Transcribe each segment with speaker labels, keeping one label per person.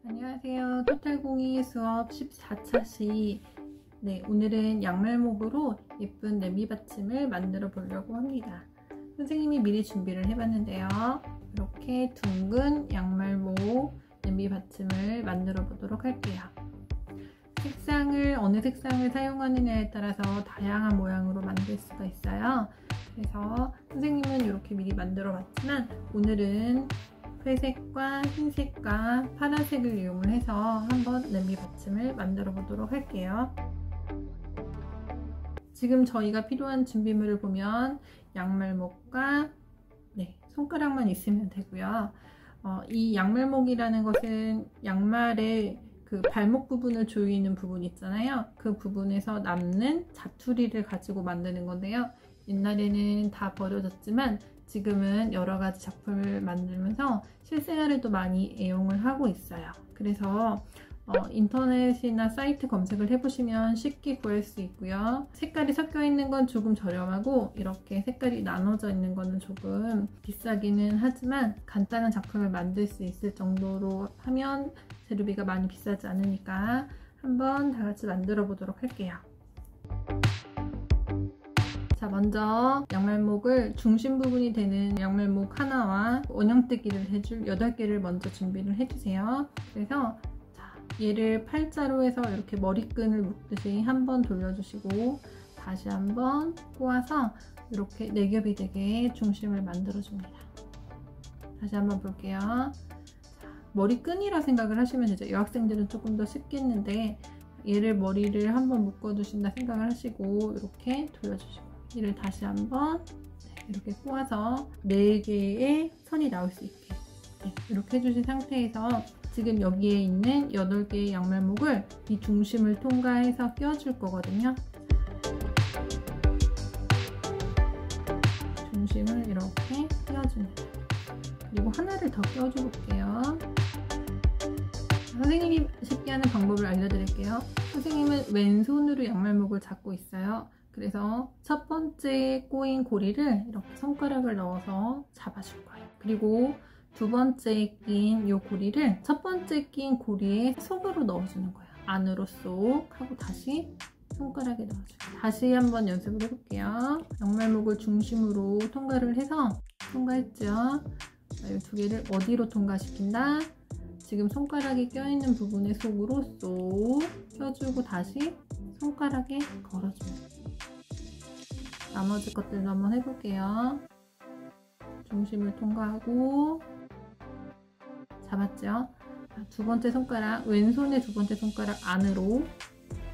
Speaker 1: 안녕하세요. 토탈공이 수업 14차 시. 오늘은 양말목으로 예쁜 냄비 받침을 만들어 보려고 합니다. 선생님이 미리 준비를 해봤는데요. 이렇게 둥근 양말목 냄비 받침을 만들어 보도록 할게요. 어느 색상을 사용하느냐에 따라서 다양한 모양으로 만들 수가 있어요. 그래서 선생님은 이렇게 미리 만들어 봤지만 오늘은 회색과 흰색과 파란색을 이용을 해서 한번 냄비 받침을 만들어 보도록 할게요. 지금 저희가 필요한 준비물을 보면 양말목과 손가락만 있으면 되고요. 이 양말목이라는 것은 양말의 그 발목 부분을 조이는 부분 있잖아요. 그 부분에서 남는 자투리를 가지고 만드는 건데요. 옛날에는 다 버려졌지만 지금은 여러 가지 작품을 만들면서 실생활에도 많이 애용을 하고 있어요. 그래서 인터넷이나 사이트 검색을 해보시면 쉽게 구할 수 있고요. 색깔이 섞여 있는 건 조금 저렴하고 이렇게 색깔이 나눠져 있는 거는 조금 비싸기는 하지만 간단한 작품을 만들 수 있을 정도로 하면 재료비가 많이 비싸지 않으니까 한번 다 같이 만들어 보도록 할게요. 자, 먼저 양말목을 중심 부분이 되는 양말목 하나와 원형뜨기를 해줄 8개를 먼저 준비를 해주세요. 그래서 얘를 팔자로 해서 이렇게 머리끈을 묶듯이 한번 돌려주시고 다시 한번 꼬아서 이렇게 4겹이 되게 중심을 만들어줍니다. 다시 한번 볼게요. 자, 머리끈이라 생각을 하시면 되죠. 여학생들은 조금 더 쉽겠는데 얘를 머리를 한번 묶어두신다 생각을 하시고 이렇게 돌려주시고 얘를 다시 한번 이렇게 꼬아서 4개의 선이 나올 수 있게 이렇게 해주신 상태에서 지금 여기에 있는 8개의 양말목을 이 중심을 통과해서 끼워줄 거거든요. 중심을 이렇게 끼워줍니다. 그리고 하나를 더 끼워줘 볼게요. 선생님이 쉽게 하는 방법을 알려드릴게요. 선생님은 왼손으로 양말목을 잡고 있어요. 그래서 첫 번째 꼬인 고리를 이렇게 손가락을 넣어서 잡아줄 거예요. 그리고 두 번째 낀 이 고리를 첫 번째 낀 고리에 속으로 넣어주는 거예요. 안으로 쏙 하고 다시 손가락에 넣어줘요. 다시 한번 연습을 해볼게요. 양말목을 중심으로 통과를 해서 통과했죠. 이 2개를 어디로 통과시킨다? 지금 손가락이 껴있는 부분의 속으로 쏙 껴주고 다시 손가락에 걸어줍니다. 나머지 것들도 한번 해볼게요. 중심을 통과하고 잡았죠? 두 번째 손가락, 왼손의 두 번째 손가락 안으로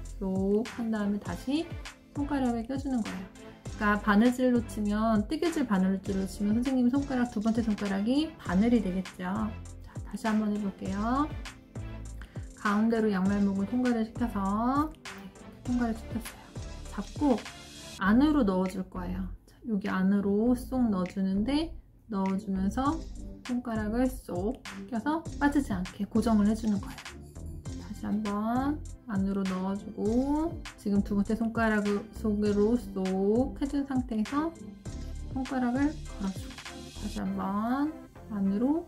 Speaker 1: 쏙 한 다음에 다시 손가락을 껴주는 거예요. 그러니까 바느질로 치면, 뜨개질 바느질로 치면 선생님 손가락, 두 번째 손가락이 바늘이 되겠죠? 자, 다시 한번 해볼게요. 가운데로 양말목을 통과를 시켜서 통과를 시켰어요. 잡고 안으로 넣어줄 거예요. 여기 안으로 쏙 넣어주는데 넣어주면서 손가락을 쏙 껴서 빠지지 않게 고정을 해주는 거예요. 다시 한번 안으로 넣어주고 지금 두 번째 손가락 속으로 쏙 해준 상태에서 손가락을 걸어주고 다시 한번 안으로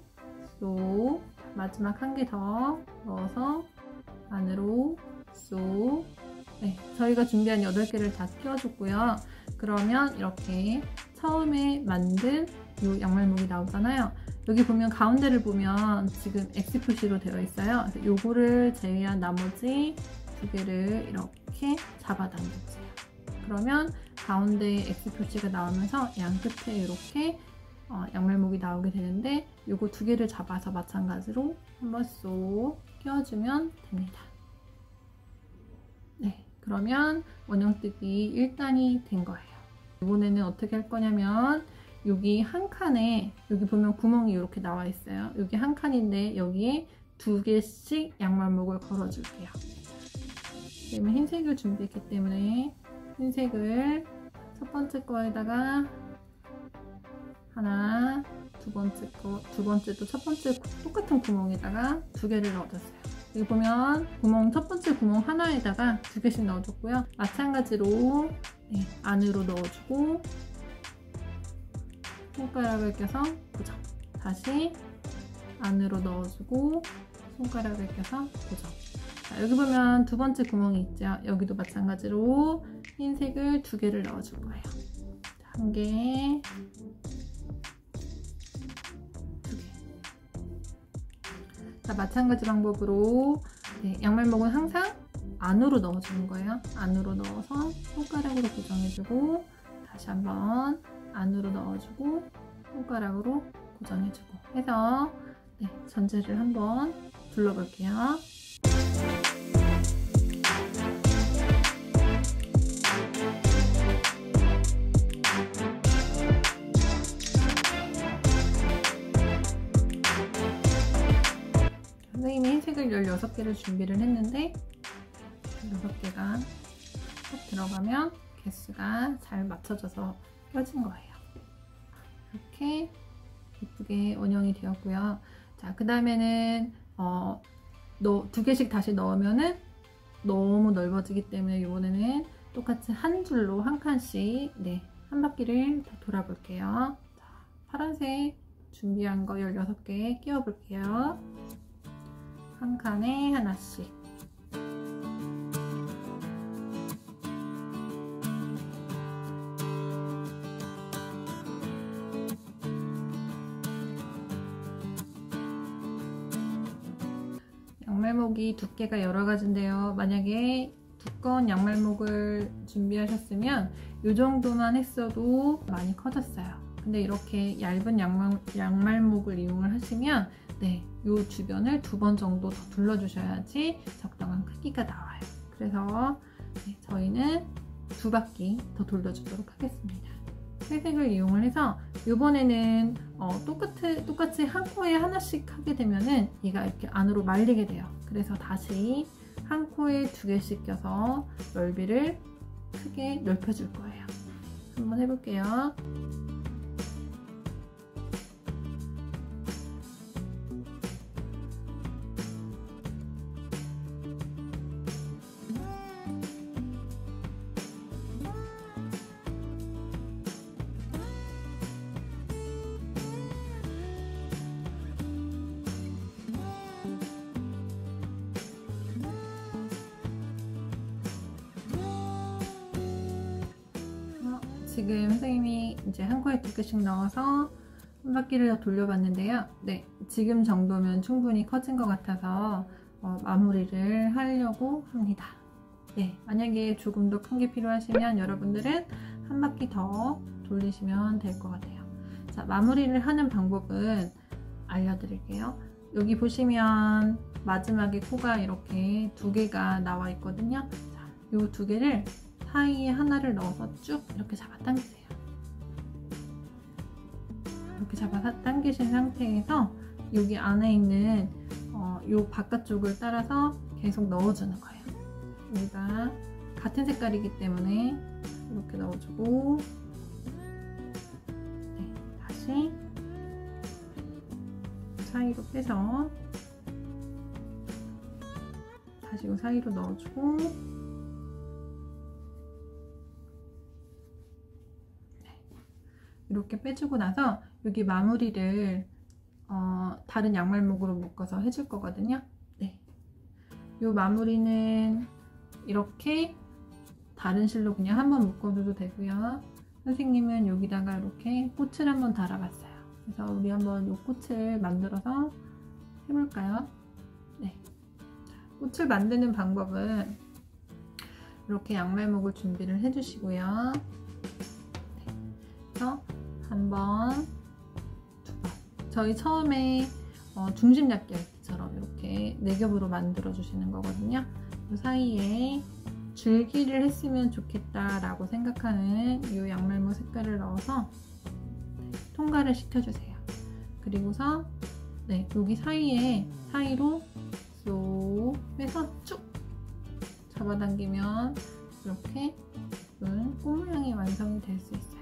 Speaker 1: 쏙 마지막 한 개 더 넣어서 안으로 쏙 저희가 준비한 8개를 다 끼워줬고요. 그러면 이렇게 처음에 만든 이 양말목이 나오잖아요. 여기 보면 가운데를 보면 지금 X 표시로 되어 있어요. 그래서 요거를 제외한 나머지 2개를 이렇게 잡아 당겨주세요. 그러면 가운데에 X 표시가 나오면서 양 끝에 이렇게 양말목이 나오게 되는데 요거 2개를 잡아서 마찬가지로 한번 쏙 끼워주면 됩니다. 그러면 원형뜨기 1단이 된 거예요. 이번에는 어떻게 할 거냐면 여기 한 칸에 여기 보면 구멍이 이렇게 나와 있어요. 여기 한 칸인데 여기에 2개씩 양말목을 걸어 줄게요. 그러면 흰색을 준비했기 때문에 흰색을 첫 번째 거에다가 하나, 두 번째도 첫 번째 똑같은 구멍에다가 2개를 넣어줬어요. 여기 보면 첫 번째 구멍 하나에다가 2개씩 넣어줬고요. 마찬가지로 안으로 넣어주고 손가락을 껴서 고정. 다시 안으로 넣어주고 손가락을 껴서 고정. 자, 여기 보면 두 번째 구멍이 있죠. 여기도 마찬가지로 흰색을 2개를 넣어줄 거예요. 1개, 2개. 자, 마찬가지 방법으로 양말목은 항상 안으로 넣어주는 거예요. 안으로 넣어서 손가락으로 고정해주고, 다시 한번 안으로 넣어주고 손가락으로 고정해주고 해서 전체를 한번 둘러볼게요. 선생님이 흰색을 16개를 준비를 했는데 6개가 딱 들어가면 개수가 잘 맞춰져서 껴진 거예요. 이렇게 예쁘게 원형이 되었고요. 자, 그 다음에는 2개씩 다시 넣으면은 너무 넓어지기 때문에 이번에는 똑같이 한 줄로 한 칸씩 한 바퀴를 더 돌아볼게요. 자, 파란색 준비한 거 16개 끼워 볼게요. 한 칸에 하나씩. 양말목이 두께가 여러 가지인데요. 만약에 두꺼운 양말목을 준비하셨으면 이 정도만 했어도 많이 커졌어요. 근데 이렇게 얇은 양말목을 이용을 하시면 이 주변을 2번 정도 더 둘러주셔야지 적당한 크기가 나와요. 그래서 저희는 2바퀴 더 돌려주도록 하겠습니다. 회색을 이용을 해서 이번에는 똑같이 한 코에 하나씩 하게 되면은 얘가 이렇게 안으로 말리게 돼요. 그래서 다시 한 코에 2개씩 껴서 넓이를 크게 넓혀줄 거예요. 한번 해볼게요. 지금 선생님이 이제 한 코에 2개씩 넣어서 한 바퀴를 더 돌려봤는데요. 지금 정도면 충분히 커진 것 같아서 마무리를 하려고 합니다. 만약에 조금 더 큰 게 필요하시면 여러분들은 한 바퀴 더 돌리시면 될 것 같아요. 자, 마무리를 하는 방법은 알려드릴게요. 여기 보시면 마지막에 코가 이렇게 2개가 나와 있거든요. 자, 이 2개를 사이에 하나를 넣어서 쭉 이렇게 잡아당기세요. 이렇게 잡아당기신 상태에서 여기 안에 있는 이 바깥쪽을 따라서 계속 넣어주는 거예요. 여기가 같은 색깔이기 때문에 이렇게 넣어주고 다시 사이로 빼서 다시 이 사이로 넣어주고 이렇게 빼주고 나서 여기 마무리를 다른 양말목으로 묶어서 해줄 거거든요. 이 마무리는 이렇게 다른 실로 그냥 한번 묶어줘도 되고요. 선생님은 여기다가 이렇게 꽃을 한번 달아봤어요. 그래서 우리 한번 이 꽃을 만들어서 해볼까요? 꽃을 만드는 방법은 이렇게 양말목을 준비를 해주시고요. 그래서 한 번, 2번. 저희 처음에 중심 잡기 할 때처럼 이렇게 4겹으로 만들어 주시는 거거든요. 그 사이에 줄기를 했으면 좋겠다라고 생각하는 이 양말목 색깔을 넣어서 통과를 시켜주세요. 그리고서 여기 사이로 쏙 빼서 쭉 잡아당기면 이렇게 꽃 모양이 완성이 될 수 있어요.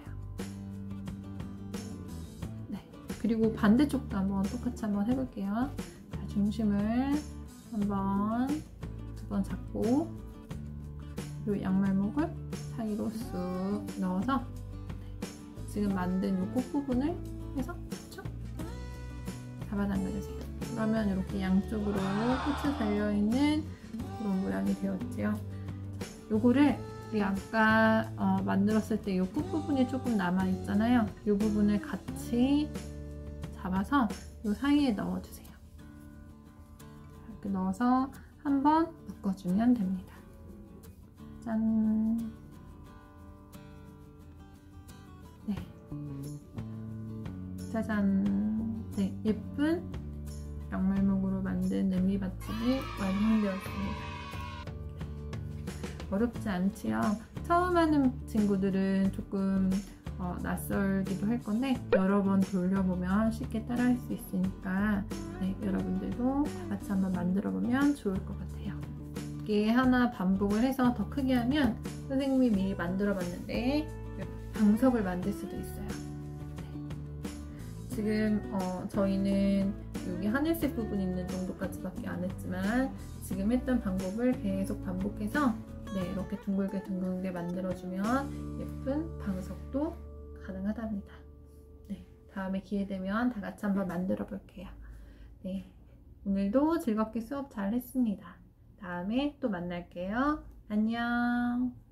Speaker 1: 그리고 반대쪽도 한번 똑같이 한번 해볼게요. 자, 중심을 한번 2번 잡고 이 양말목을 사이로 쑥 넣어서 지금 만든 이 꽃 부분을 해서 쭉 잡아당겨주세요. 그러면 이렇게 양쪽으로 꽃이 달려있는 그런 모양이 되었죠. 요거를 우리 아까 만들었을 때 요 끝부분이 조금 남아있잖아요. 요 부분을 같이 잡아서 요 사이에 넣어주세요. 이렇게 넣어서 한번 묶어주면 됩니다. 짠! 네. 짜잔! 네, 예쁜 양말목으로 만든 냄비받침이 완성되었습니다. 어렵지 않지요? 처음 하는 친구들은 조금 낯설기도 할 건데 여러 번 돌려보면 쉽게 따라 할 수 있으니까 네, 여러분들도 다 같이 한번 만들어 보면 좋을 것 같아요. 이게 하나 반복을 해서 더 크게 하면 선생님이 미리 만들어 봤는데 방석을 만들 수도 있어요. 네. 지금 저희는 여기 하늘색 부분 있는 정도까지밖에 안 했지만 지금 했던 방법을 계속 반복해서 네, 이렇게 둥글게 만들어주면 예쁜 방석도 가능하답니다. 네, 다음에 기회 되면 다 같이 한번 만들어 볼게요. 네, 오늘도 즐겁게 수업 잘 했습니다. 다음에 또 만날게요. 안녕.